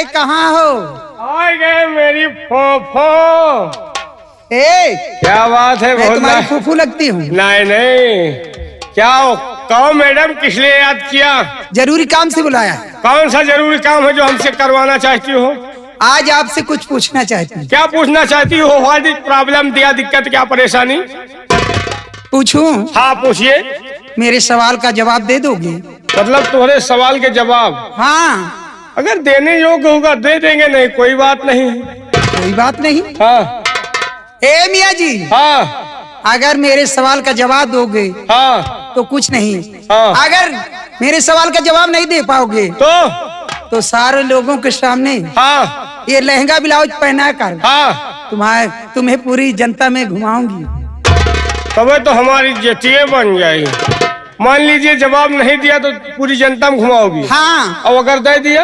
अरे कहाँ हो? आ गए मेरी फोफो। ए, क्या बात है? मैं तुम्हारी फूफू लगती हूँ? नहीं नहीं, क्या हो? कहो मैडम, किस लिए याद किया? जरूरी काम से बुलाया। कौन सा जरूरी काम है जो हमसे करवाना चाहती हो? आज आपसे कुछ पूछना चाहती हूँ। क्या पूछना चाहती हो? What is problem? क्या दिक्कत, क्या परेशानी? पूछूं? हाँ पूछिए। मेरे सवाल का जवाब दे दोगे? मतलब तुम्हारे सवाल के जवाब? हाँ। अगर देने योग्य होगा दे देंगे, नहीं कोई बात नहीं। कोई बात नहीं। हाँ। ए मियाँ जी। हाँ। अगर मेरे सवाल का जवाब दोगे हाँ तो कुछ नहीं। हाँ। अगर मेरे सवाल का जवाब नहीं दे पाओगे तो सारे लोगों के सामने हाँ ये लहंगा ब्लाउज पहना कर हाँ तुम्हें पूरी जनता में घुमाऊंगी। तबे तो हमारी जटिया बन जाएगी। मान लीजिए जवाब नहीं दिया तो पूरी जनता में घुमाओगी। हाँ। और अगर दे दिया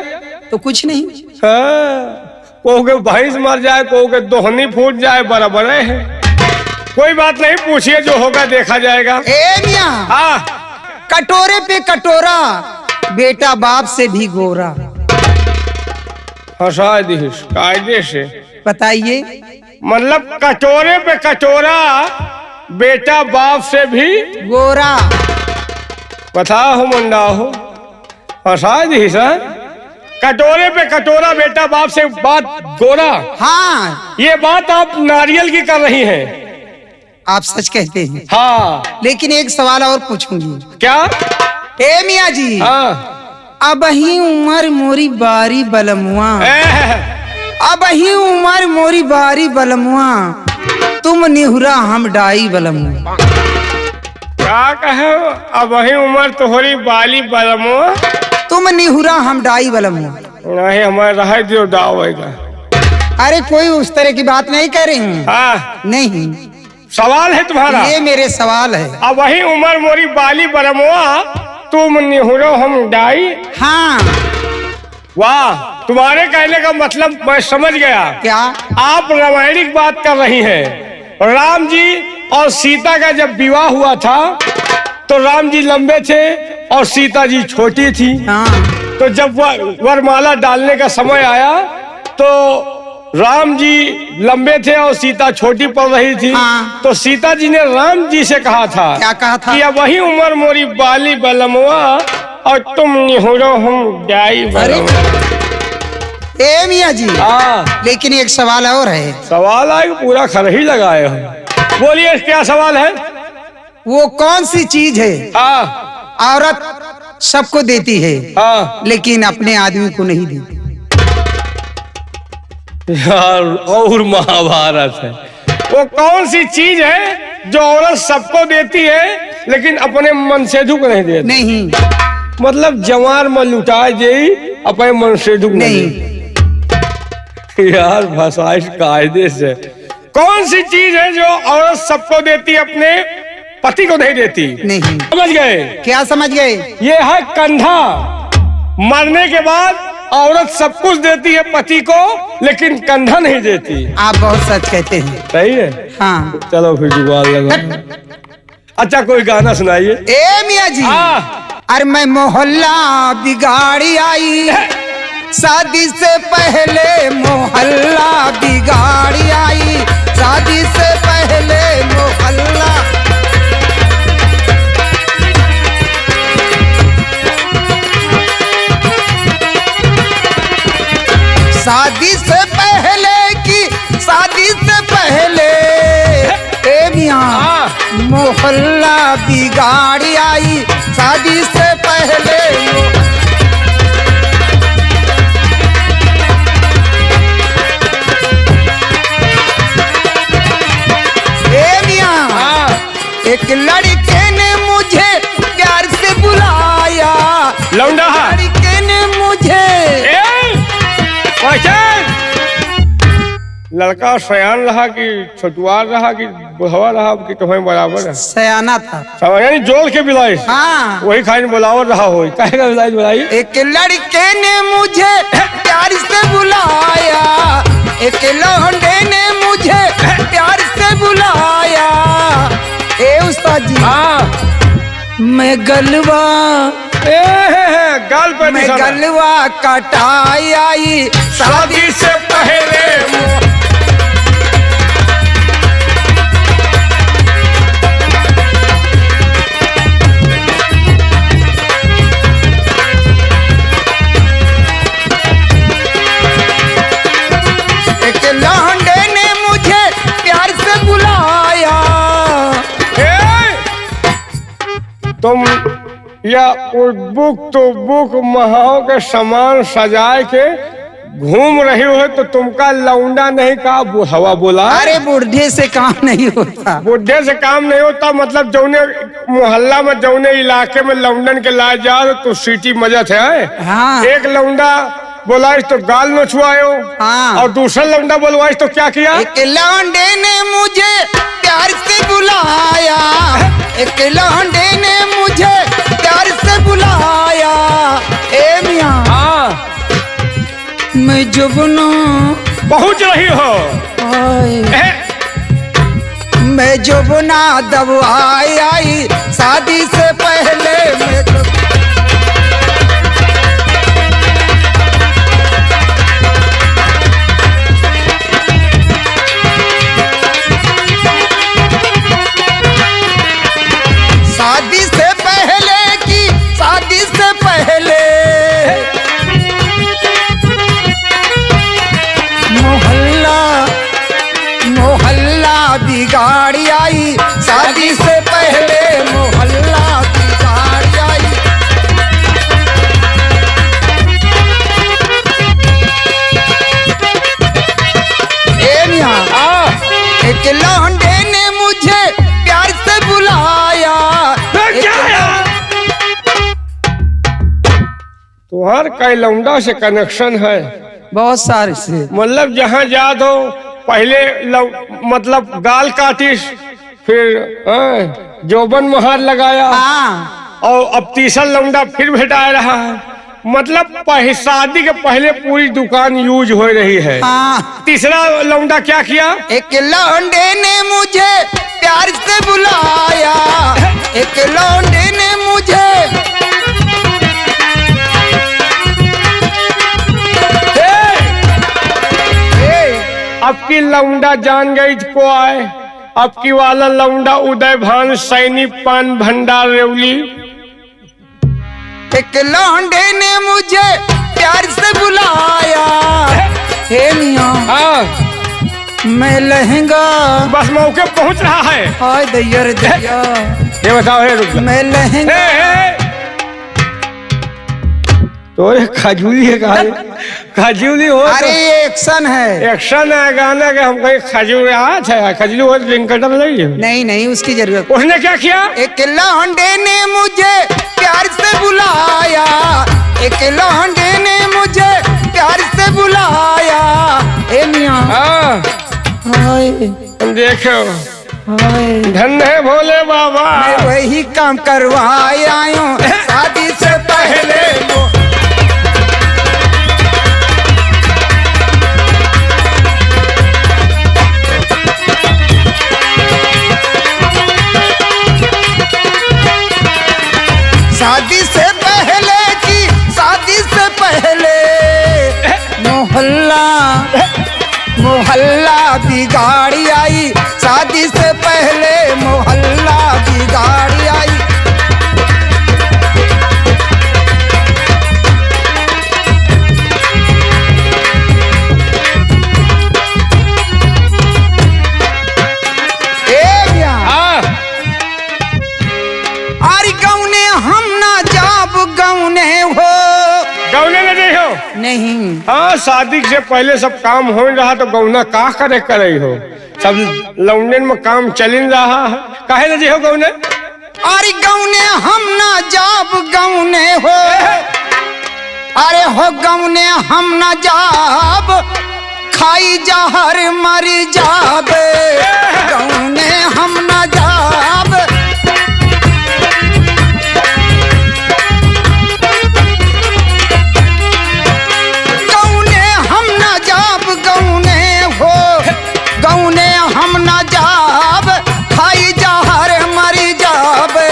तो कुछ नहीं। हाँ। कहोगे भैंस मर जाए, कहोगे दोहनी फूट जाए, बराबर है। कोई बात नहीं, पूछिए, जो होगा देखा जाएगा। ए मियां। हाँ। कटोरे पे कटोरा, बेटा बाप से भी गोरा। हंसा दी कायदे से। बताइए। मतलब कटोरे पे कटोरा, बेटा बाप से भी गोरा। बताओ मुंडा हो, हंसा दी सर। कटोरे पे कटोरा, बेटा बाप से बात गोरा। हाँ। ये बात आप नारियल की कर रही हैं। आप सच कहते हैं। हाँ। लेकिन एक सवाल और पूछूंगी। क्या? ए मियाँ जी। हाँ। अब ही उम्र मोरी बारी बलमुआ, अब ही उम्र मोरी बारी बलमुआ, तुम निहुरा हम डाई बलमुआ। क्या कहे? अब वही उम्र तोहरी बाली बलमुआ, तुम निहुरा हम डाई बलमुआ। नहीं हमारे रह दियो डावेगा। अरे कोई उस तरह की बात नहीं कर रही हूँ। हाँ। नहीं, सवाल है तुम्हारा? ये मेरे सवाल है। अब वही उम्र मोरी बाली बलमुआ, तुम निहुरो हम डाई। हाँ। वाह, तुम्हारे कहने का मतलब मैं समझ गया। क्या? आप रामायणिक बात कर रही हैं। राम जी और सीता का जब विवाह हुआ था तो राम जी लंबे थे और सीता जी छोटी थी। हाँ। तो जब वरमाला डालने का समय आया तो राम जी लंबे थे और सीता छोटी पड़ रही थी। हाँ। तो सीता जी ने राम जी से कहा था। क्या कहा था? कि अब वही उम्र मोरी बाली बलमुआ और तुम निहुरो हम डाई बलमुआ। ए मियाँ जी। हाँ। लेकिन एक सवाल और है। सवाल आए पूरा खर ही लगाए हो। बोलिए क्या सवाल है? वो कौन सी चीज है हाँ। औरत सबको देती है हाँ। लेकिन अपने आदमी को नहीं देती? यार और महाभारत है। वो कौन सी चीज है जो औरत सबको देती है लेकिन अपने मनसेधु को नहीं देती? नहीं। मतलब जवान में लुटाए जाई, अपने मनसेधु को नहीं। यार भाषा कायदे से। कौन सी चीज है जो औरत सबको देती है, अपने पति को नहीं देती? नहीं। समझ गए? क्या समझ गए? ये है कंधा। मरने के बाद औरत सब कुछ देती है पति को लेकिन कंधा नहीं देती। आप बहुत सच कहते हैं। सही है। हाँ। चलो फिर जुगाड़ लगा। अच्छा कोई गाना सुनाइए। ए मियाँ जी। अरे मैं मोहल्ला बिगाड़ी आई, शादी से पहले मोहल्ला बिगाड़ी आई, शादी से पहले मोहल्ला। शादी से पहले की, शादी से पहले ए मियाँ मोहल्ला बिगाड़ी आई, शादी से पहले। ए मियाँ। एक लड़के ने मुझे प्यार से बुलाया, लौंडा लड़के ने मुझे। लड़का सयान रहा कि छोटुआर रहा कि बुढ़वा रहा कि तुम्हें बराबर है? सयाना था। यानी जोड़ के बिलाई। हाँ। वही खाई बुलावर रहा हो। कहेगा बिलाई बुलाई। एक लड़के ने मुझे प्यार से बुलाया, एक लौंडे ने मुझे प्यार से बुलाया। ए उस्ताद जी। हाँ। मैं गलवा गाल पे मैं निशाना। गलवा कटाई आई शादी से पहले एक लौंडे ने मुझे प्यार से बुलाया। तुम या बुक तो बुक महाओं के सामान सजाए के घूम रही हो तो तुमका लौंडा नहीं कहा हवा बोला। अरे बूढ़े से काम नहीं होता। बुढ़े से काम नहीं होता मतलब जौने मोहल्ला में जौने इलाके में लौंडन के ला जाओ तो सीटी मजत है। हाँ। एक लौंडा बोलाइस तो गाल नोचवायो। हाँ। और दूसरा लौंडा बोलवाइस तो क्या किया? एक लौंडे ने मुझे प्यार से बुलाया। एक लौंडे ने मुझे प्यार से बुलाया। ए मियां हाँ मैं जुबना पहुंच रही हो। मैं जुबना दबाई आई शादी से पहले मैं शादी से पहले की शादी से पहले मोहल्ला बिगाड़ी आई शादी से पहले मोहल्ला बिगाड़ी आई। ए मियां एक लौंडे ने मुझे प्यार से बुलाया। तुम्हार कई लौंडा से कनेक्शन है बहुत सारे से मतलब जहाँ जा दो पहले मतलब गाल काटिस फिर जोबन मुहार लगाया। हाँ। और अब तीसरा लौंडा फिर भेटा रहा है मतलब शादी के पहले पूरी दुकान यूज हो रही है। हाँ। तीसरा लौंडा क्या किया? एक लौंडे ने मुझे प्यार से बुलाया। एक लौंडे ने मुझे अब की लौंडा जान गई को आए। अब की वाला लौंडा उदय भान सैनी पान भंडार रेवली। एक लौंडे ने मुझे प्यार से बुलाया। हे मियां मैं लहंगा बस मौके पहुंच रहा है। हाय दैयर दैया ये बताओ है रुक मैं लहंगा तो खजूली है खजूली हो। अरे एक्शन है। एक्शन है गाना के हम कहीं खजूर आज है खजूली हो लिंकटर नहीं नहीं उसकी जरूरत। उसने क्या किया? एक लौंडे ने मुझे प्यार से बुलाया। एक लौंडे ने मुझे प्यार से बुलाया। ए मियां हाय देखो हाय धन है भोले बाबा। मैं वही काम करवाए आयो शादी से पहले। शादी से पहले की शादी से पहले मोहल्ला बिगाड़ी आई। शादी से पहले मोहल्ला बिगाड़ी आई। अरे गौने हम ना जाब गौने हो गौने न दे हो नहीं। हाँ शादी से पहले सब काम हो रहा तो गौना का करे हो सब लौंडन में काम चल रहा है काहे न दे हो गौने। अरे गौने हम ना जाब गौने हो। अरे हो गौने हम ना जाब खाई जहर मर जाबे। गौने हम ना जाब गौने हम ना जाब गौने हो। गौने हम ना जाब खाई जहर मर जाबे।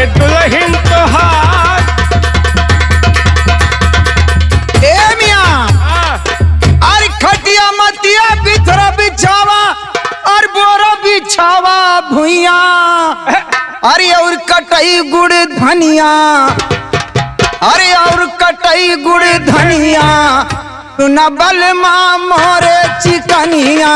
के दुल्हन तोहार। ए मियां, अरे खटिया मतिया बिथरा बिछावा और बोरा बिछावा भुइया, अरे और कटई गुड़ धनिया, अरे और कटई गुड़ धनिया, तू न बल माँ मोरे चिकनिया,